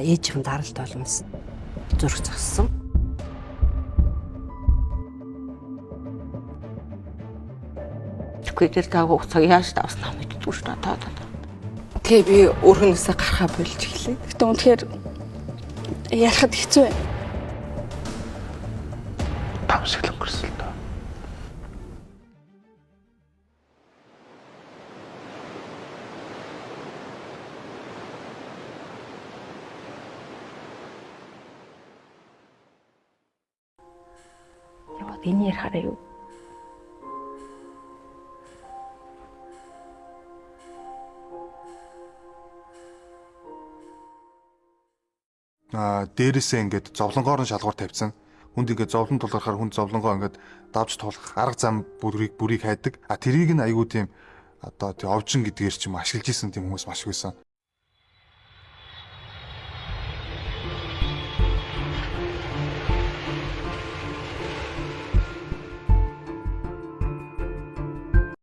хараа ээжийн даралт олмос зураг зогссон. Тэгвэл таг хугацаа яаж давснаа мэддэггүй шүү дээ. Тэгээ би өөрхнөөсөө гарахаа болж эхлэв. Гэтэ үнэхээр ярахад хэцүү байна. Тамсаг өнгөрсөн л доо. Яваад энэ ярахаараа юу? Дээрээсээ ингээд зовлонгоор нь шалгуур тавьсан. Хүнд ингээд зовлон тулгархаар хүн зовлонгоо ингээд давж туулах арга зам бүрийг хайдаг. Тэрийг нь айгүй тийм одоо тий овжин гэдгээр ч юм ашиглаж исэн тийм хүмүүс маш байсан.